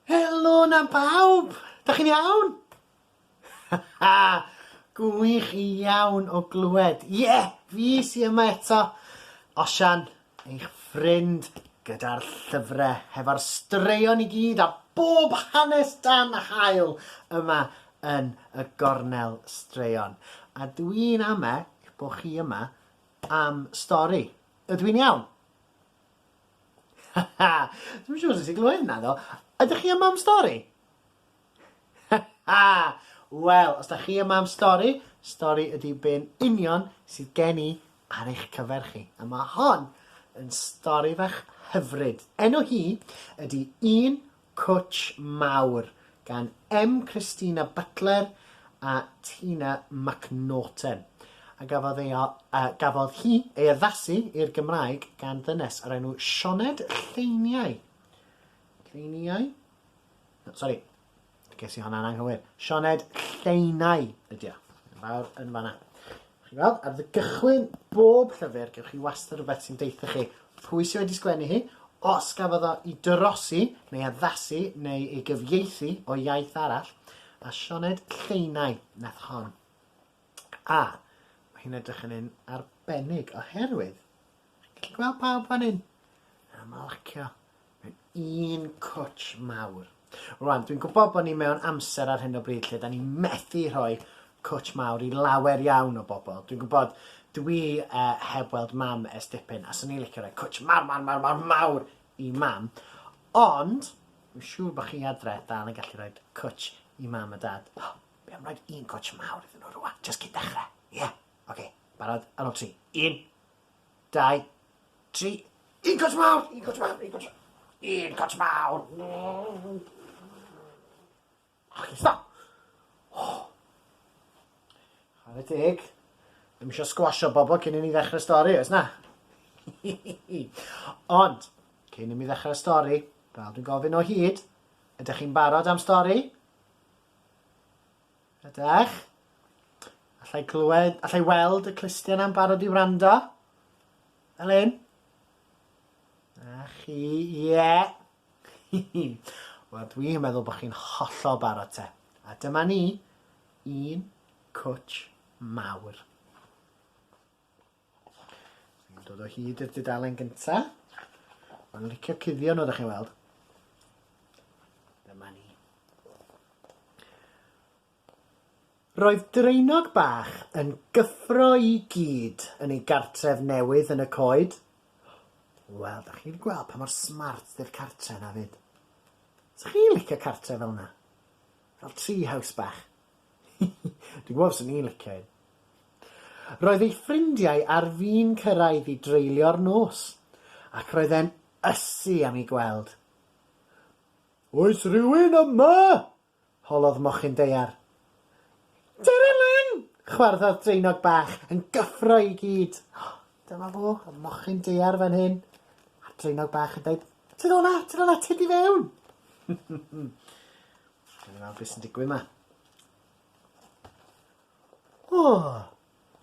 Helo na bawb! Da chi'n iawn? Gwych iawn o glywed. Fi sy'n yma eto. Osian, eich ffrind gyda'r llyfrau, hefo'r straeon i gyd a bob hanes dan hael yma yn y Gornel Straeon. A dwi'n am bod chi yma am stori. Ydw i'n iawn? Dwi'n siŵr sut ti'n glywed hynna ddo. Ydych chi yma am stori? Wel, os ydych chi yma am stori, stori ydy be'n union sydd gen i ar eich cyfer chi. A mae hon yn stori fach hyfryd. Enw hi ydy Cwtsh Mawr gan Christina Butler a Tina Macnaughton. A gafodd hi ei addasu i'r Gymraeg gan ddynes ar enw Sioned Lleinau. Lleinau? Sori, ges i hwnna'n anghywir. Sioned Lleinau ydy o. Fawr yn fanna. Chi weld, ar gychwyn bob llyfr, gewch chi wastad rhywbeth sy'n deitha chi pwy sydd wedi sgwennu hi, os gafodd o i dorosi, neu addasu, neu ei gyfieithu o iaith arall, a Sioned Lleinau nath hon. A, mae hi'n edrych yn un arbennig oherwydd. Chi'n gweld pawb fan hyn? Mae'n lacio. Mae'n Cwtsh Mawr. Rwan, dwi'n gwybod bod ni mewn amser ar hyn o bryd lle da ni methu rhoi Cwtsh Mawr i lawer iawn o bobl. Dwi'n gwybod, dwi heb weld mam ers dipyn, a sy'n ni'n licio rhoi Cwtsh Mawr i mam. Ond, dwi'n siŵr bod chi adre dal yn gallu rhoi Cwtsh i mam a dad. Be am rhoi un Cwtsh Mawr iddyn nhw rwan, just cyn dechrau. Oce, barod, ar ôl 3. 1, 2, 3. Un Cwtsh Mawr! Un Cwtsh Mawr! Un Cwtsh Mawr! Stop! Chwarae teg. Ddim eisiau sgwasio bobl cyn i ni ddechrau stori, oes na? Ond, cyn i mi ddechrau stori, fel dwi'n gofyn o hyd, ydych chi'n barod am stori? Ydych? Allai weld y Christina yn barod i wrando? Elin? A chi, Wel, dwi'n meddwl bod chi'n hollol barod te. A dyma ni, Cwtsh Mawr. Dwi'n dod o hyd i'r dudalen gynta. Mae'n licio cuddio nhw, ydych chi'n weld. Dyma ni. Roedd dreinog bach yn gyffro i gyd yn ei gartref newydd yn y coed. Wel, da chi'n gweld pa mor smart di'r cartre na fyd. Sa chi'n licio cartre fel yna? Fel tree house bach. Dwi'n gwybod sy'n ni'n licio un. Roedd ei ffrindiau ar fi'n cyrraedd i dreulio'r nos, ac roedd e'n ysu am ei gweld. Oes rhywun yma? Holodd mochyn deiar. Dere lan! Chwarddodd dreinog bach yn gyffro i gyd. Dyma fo, y mochyn deiar fan hyn. A dreinog bach yn dweud, tyd o'na, tyd i fewn. Dyna fel beth sy'n digwydd yma.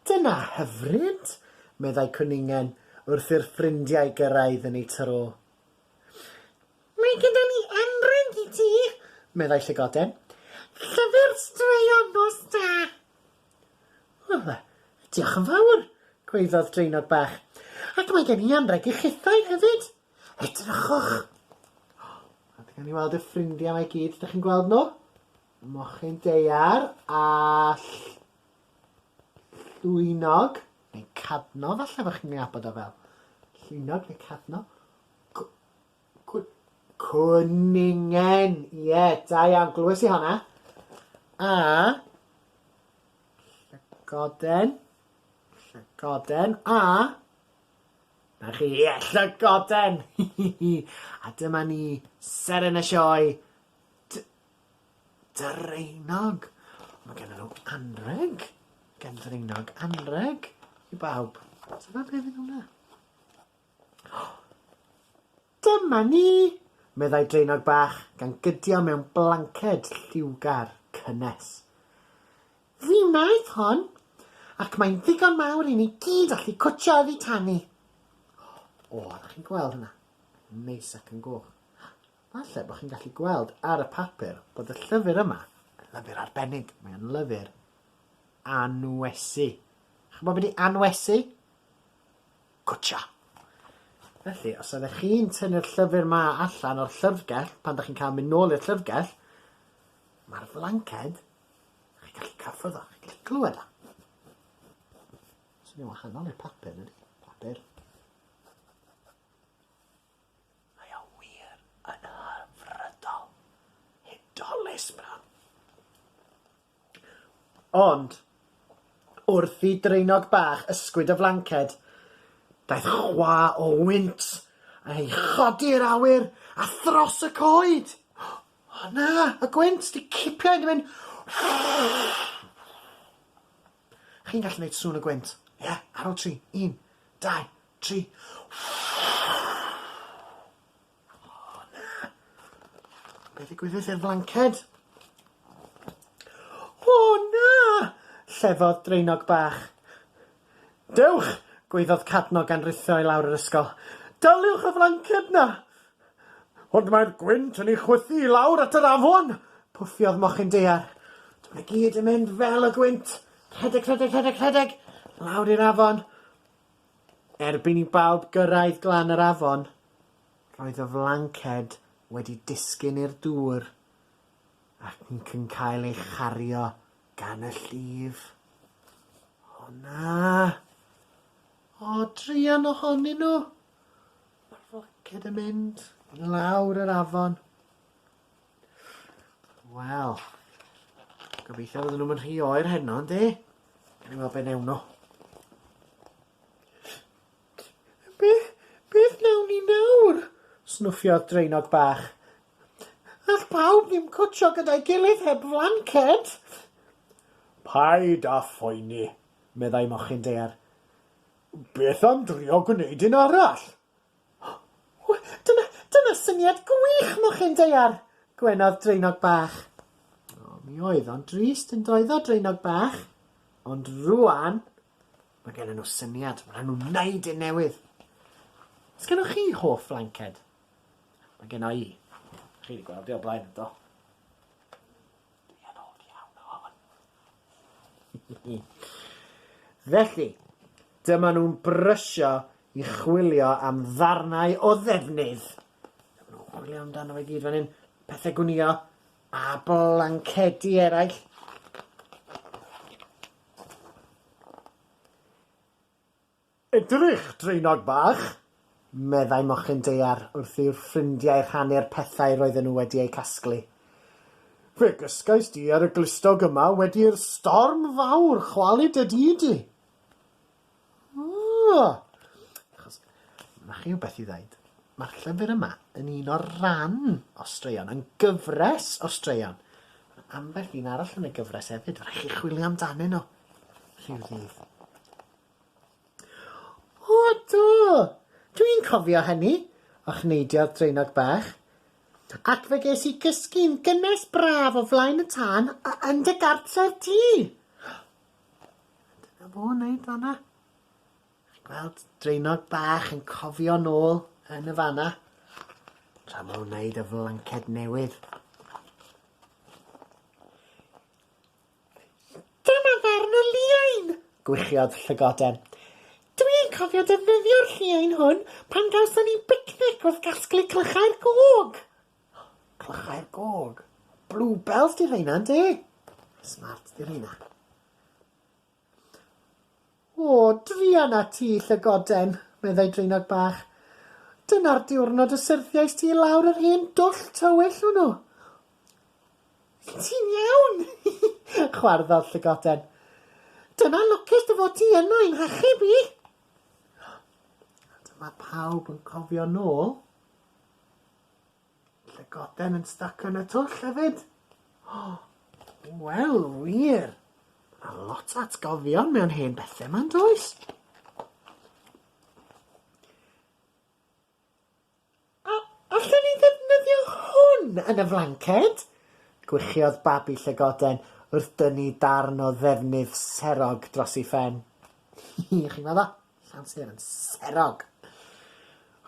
Dyna hyfryd, meddai cwningen wrth i'r ffrindiau gyrraedd yn ei tro. Mae gyda ni anrheg i ti, meddai llygoden. Llyfr straeon nos da. Diolch yn fawr, gweiddodd dreinog bach. Ac mae gen i anrheg i chithau hefyd. Edrychwch. A gan i weld y ffrindiau mae gyd, ydych chi'n gweld nhw? Mochyn deiar a llwynog, neu cadno, falle fach chi'n abod o fel. Llwynog neu cadno. Cwningen, da iawn, glywes i honna. A llygoden, a na chi, llygoden. A dyma ni, seren y sioe, dreinog. Mae gen nhw anrheg. Gen dreinog anrheg i bawb. Dyma beth fydd hwnna. Dyma ni, meddai dreinog bach gan gydio mewn blanced lliwgar cynnes. Fi wnaeth hon, ac mae'n ddigon mawr i ni gyd allu cwtsio oddi tanni. Ydych chi'n gweld hynna? Neis ac yn goch. falle bod chi'n gallu gweld ar y papur bod y llyfr yma yn lyfr arbennig. Mae'n lyfr anwesu. Chi'n gwybod beth i anwesu? Cwtsh. Felly, os ydych chi'n tynnu'r llyfr yma allan o'r llyfrgell, pan ydych chi'n cael mynd nôl i'r llyfrgell, mae'r flanced, chi'n gallu cyffwrdd o, chi'n gallu clywed o. Sy'n wahanol i'r papur, ydy? Papur. Mae o wir yn hyfrydol. Hudolus, bro. Ond, wrth i dreinog bach ysgwyd y flanced, daeth chwa o wynt a ei chodi'r awyr a thros y coed. O na, y gwynt di cipio i'n mynd. Chi'n gallu gwneud sŵn y gwynt? Ie, ar ôl 3. 1, 2, 3. O na. Be ddigwyddodd i'r flanced? O na! Llefodd dreinog bach. Dewch! Gwaeddodd cadnog gan ritho i lawr yr ysgol. Daliwch y flanced na! Ond mae'r gwynt yn ei chwythu i lawr at yr afon! Pwffiodd mochyn dear. Dwi'n gyd yn mynd fel y gwynt. Rhedeg, rhedeg, rhedeg, rhedeg. Lawr i'r afon. Erbyn i bawb gyrraedd glan yr afon, roedd y flanced wedi disgyn i'r dŵr ac yn cael ei chario gan y llif. O na! O, drian ohonyn nhw. Mae'r flanced yn mynd lawr yr afon. Wel, gobeithio fydden nhw'n rhy oer heno, yndi? Gan i weld be newn nhw. Beth nawn ni nawr? Snwffiodd dreinog bach. All pawb ddim cwtsio gyda'i gilydd heb flanced. Paid a phoeni, meddai mochyn dear. Beth am drio gwneud un arall? Dyna syniad gwych, mochyn dear, gwenodd dreinog bach. O, mi oedd o'n drist yn doedd o dreinog bach. Ond rwan, mae gen nhw syniad. Mae nhw'n wneud un newydd. Os gennych chi hoff flanced? Mae gen i. Chi wedi gweld i o blaen ydo. Dwi'n oed iawn hon. Felly, dyma nhw'n brysio i chwilio am ddarnau o ddefnydd. Dyma nhw'n chwilio amdano fe gyd fan hyn. Pethau gwnïo a blancedi eraill. Edrych, dreinog bach, meddai mochyn dear wrth i'r ffrindiau rhannu'r pethau roedden nhw wedi eu casglu. Fe gysgais di ar y glistog yma wedi'r storm fawr chwalu dy di. Achos, mae chi wbeth i ddweud. Mae'r llyfr yma yn un o'r ran o straeon, yn gyfres o straeon. Ambell un arall yn y gyfres hefyd, rhaid chi chwilio amdanyn nhw. Rhyw ddydd. O, do! Dwi'n cofio hynny, o'ch neidiodd dreinog bach. Ac fe ges i gysgu'n gynnes braf o flaen y tân yn dy gartref ti. Dyna fo wneud hwnna. Gweld dreinog bach yn cofio nôl yn y fanna. Tra ma'n wneud y flanced newydd. Dyma farn y lliain, gwychiodd llygoden. Dwi'n cofio defnyddio'r lliain hwn pan gawson ni bicnic wrth gasglu clychau'r gog. Clychau'r gog? Bluebells di rheina, yndi? Smart di rheina. O, drian a ti, llygoden, meddai dreinog bach. Dyna'r diwrnod y syrthiais ti lawr yr hen dwll tywyll hwnnw. Ti'n iawn, chwarddodd llygoden. Dyna lwcus dy fod ti yno i'n hachub i. Dyma pawb yn cofio nôl. Llygoden yn stuck yn y twll hefyd. Wel, wir. A lot o atgofion mewn hen bethau ma'n does. Allen ni ddefnyddio hwn yn y flanced? Gwychiodd babi llygoden wrth dynnu darn o ddefnydd serog dros ei phen. Chi'n meddwl? Llanser yn serog.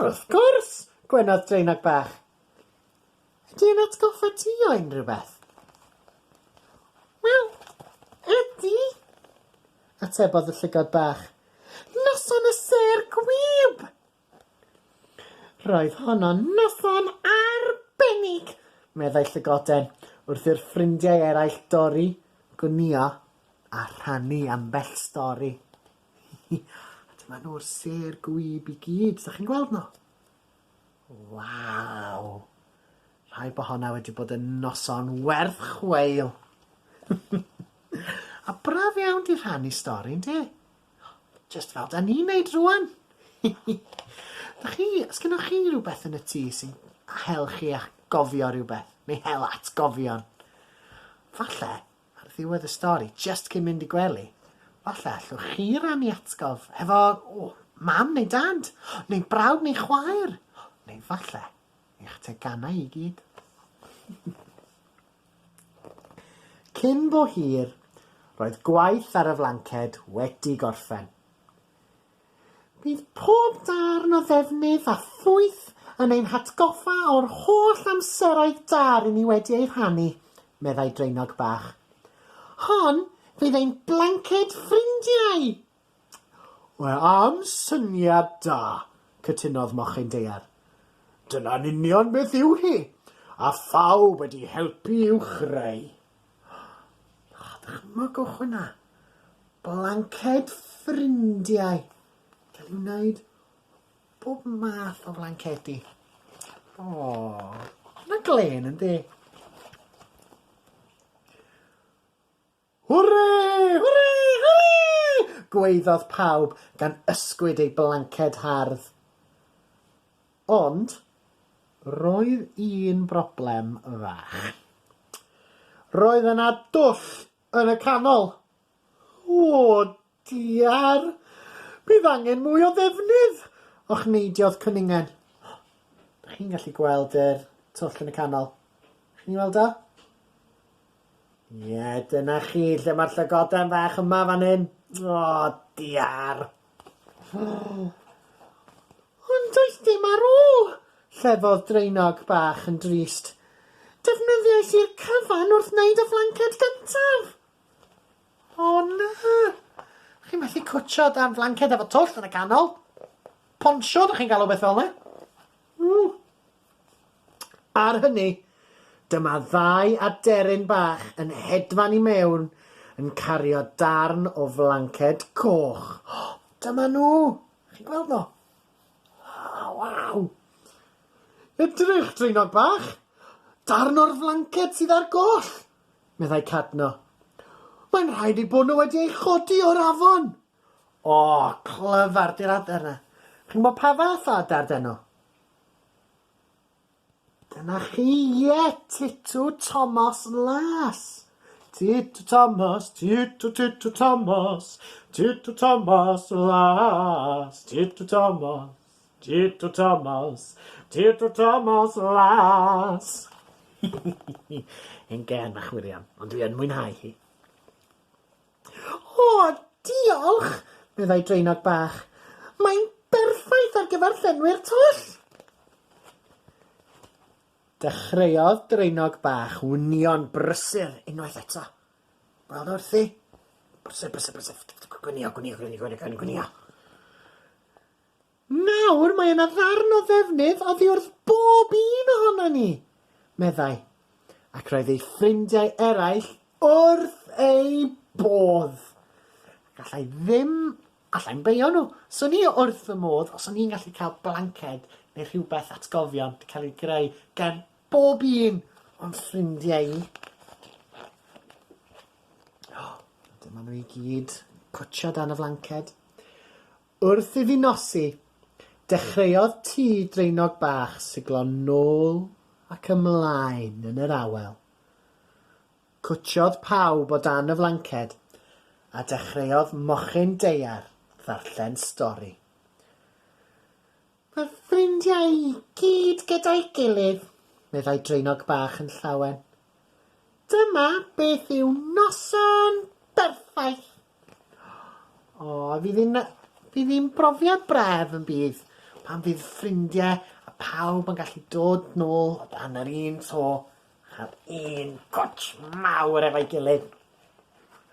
Wrth gwrs, gwenodd dreinog bach. Ydy'n atgoffa ti o unrhyw beth? Wel, ydy, atebodd y llygod bach. Noson y ser gwyb! Roedd honno'n noson arbennig, meddai llygoden, wrth i'r ffrindiau eraill dorri, gwnïo a rhannu ambell stori. Dyma nhw'r ser gwyb i gyd, ydych chi'n gweld nhw? Waw! Rhai bo honna wedi bod yn noson werth chweil. A braf iawn di rhannu stori, ynddi? Just fel da ni'n neud rwan. Ys gennych chi rhywbeth yn y tŷ sy'n hel chi a gofio rhywbeth? Neu hel atgofion? Falle, ar ddiwedd y stori, just cyn mynd i gwely, falle allwch chi rannu atgof efo mam neu dad, neu brawd neu chwaer, neu falle i'ch tegannau i gyd. Cyn bo hir, roedd gwaith ar y flanced wedi gorffen. Bydd pob darn o ddefnydd a ffwyth yn ein hatgoffa o'r holl amseroedd da i ni wedi ei rhannu, meddai Draenog bach. Hon fydd ein blanced ffrindiau. Wel, am syniad da, cytunodd mochyn deiar. Dyna'n union beth yw hi, a phawb wedi helpu i'w chreu. Dychmygwch hwnna. Blanced ffrindiau. Cael i'w wneud bob math o blancedi. Yna glen yndi? Hwrre! Hwrre! Hwrre! Gweiddodd pawb gan ysgwyd ei blanced hardd. Ond, roedd un broblem fach. Roedd yna dwll yn y canol. Diar! Bydd angen mwy o ddefnydd, o'ch neidiodd cwningen. Ydych chi'n gallu gweld yr twll yn y canol? Ydych chi'n gweld o? Ie, dyna chi, lle mae'r llygoden fach yma fan hyn. Diar! Ond does dim ar ôl, llefodd Draenog bach yn drist. Defnyddiais i'r cyfan wrth wneud y flanced gyntaf. Na! Chi'n methu cwtsio dan flanced efo twll yn y canol. Ponsio, ydych chi'n galw beth fel yna? Ar hynny, dyma ddau aderyn bach yn hedfan i mewn yn cario darn o flanced coch. Dyma nhw! Chi'n gweld nhw? Waw! Edrych, Draenog bach! Darn o'r flanced sydd ar goll! Meddai Cadno. Mae'n rhaid i bod nhw wedi ei chodi o'r afon. Clyfar di'r adar yna. Chi'n bod pa fath o adar dyn nhw? Dyna chi, Titw Thomas Las. Titw Thomas, Titw Thomas, Titw Thomas Las. Titw Thomas, Titw Thomas, Titw Thomas Las. Yn gen bach wirion, ond dwi yn mwynhau hi. Diolch, meddai Draenog bach. Mae'n berffaith ar gyfer llenwi'r twll. Dechreuodd Draenog bach wnion brysur unwaith eto. Gweld wrthi? Brysur. Gwnïo. Nawr mae yna ddarn o ddefnydd oddi wrth bob un ohono ni, meddai, ac roedd ei ffrindiau eraill wrth ei bodd. Allai'n beio nhw. Swn i wrth fy modd os o'n i'n gallu cael blanced neu rhywbeth atgofion wedi cael ei greu gan bob un o'n ffrindiau i. Dyma nhw i gyd, cwtsio dan y flanced. Wrth iddi nosi, dechreuodd tŷ Draenog bach siglo nôl ac ymlaen yn yr awel. Cwtsiodd pawb o dan y flanced a dechreuodd mochyn deiar ddarllen stori. Mae'r ffrindiau i gyd gyda'i gilydd, meddai Draenog bach yn llawen. Dyma beth yw noson berffaith. Fydd hi'n brofiad bref yn bydd pan fydd ffrindiau a pawb yn gallu dod nôl o dan yr un to ar un Cwtsh Mawr efo'i gilydd.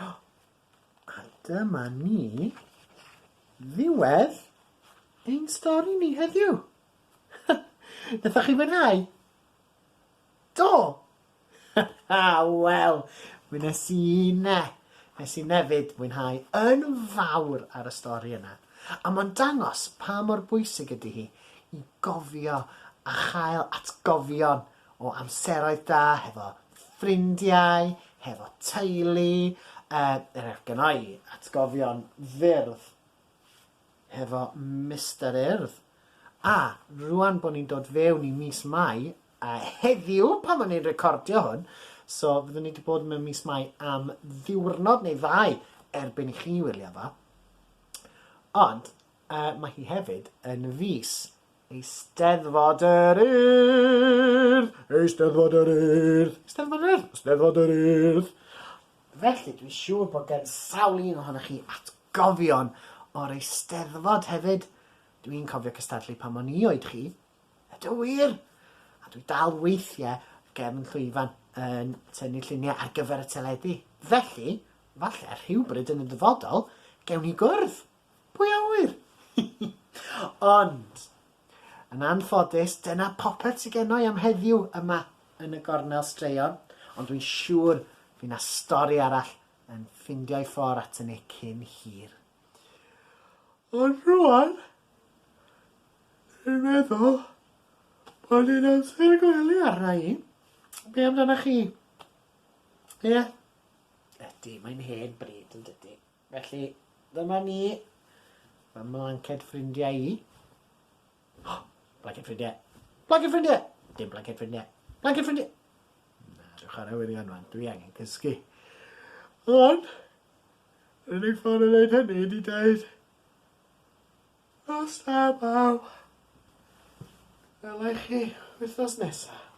A dyma ni ddiwedd ein stori ni heddiw. Nathach chi fwynhau? Do! Wel, nes i nefyd fwynhau yn fawr ar y stori yna. A mae'n dangos pa mor bwysig ydy hi i gofio a chael atgofion o amseroedd da hefo ffrindiau, hefo teulu, gynnau atgofion fyrdd hefo Mr Urdd. A rwan bod ni'n dod fewn i mis Mai, a heddiw pan ma'n ni'n recordio hwn, so fyddwn ni wedi bod mewn mis Mai am ddiwrnod neu ddau erbyn i chi wylio fo. Ond mae hi hefyd yn fis Eisteddfod yr Urdd. Eisteddfod yr Urdd. Eisteddfod yr Urdd. Eisteddfod yr Urdd. Felly dwi'n siŵr bod gen sawl un ohonoch chi atgofion o'r Eisteddfod hefyd. Dwi'n cofio cystadlu pan o'n i oed chi. Ydw wir. A dwi dal weithiau gefn llwyfan yn tynnu lluniau ar gyfer y teledu. Felly, falle rhywbryd yn y dyfodol, gewn ni gwrdd. Pwy a wyr? Ond, yn anffodus, dyna popeth sydd gen i am heddiw yma yn y Gornel Straeon. Ond dwi'n siŵr fydd na stori arall yn ffindio'i ffordd at yn ei cyn hir. Ond rwan, dwi'n meddwl bod ni'n amser gwely arna i. Be amdana chi? Ie? Ydy, mae'n hen bryd yn dydy. Felly, dyma ni. Mae blanced ffrindiau i. Blanced ffrindiau. Blanced ffrindiau! Dim blanced ffrindiau. Blanced ffrindiau! Na, dwi'n chwarae wirion fan. Dwi angen cysgu. Ond, yr unig ffordd o wneud hynny di dweud Nos da baw. Welai chi wythnos nesaf.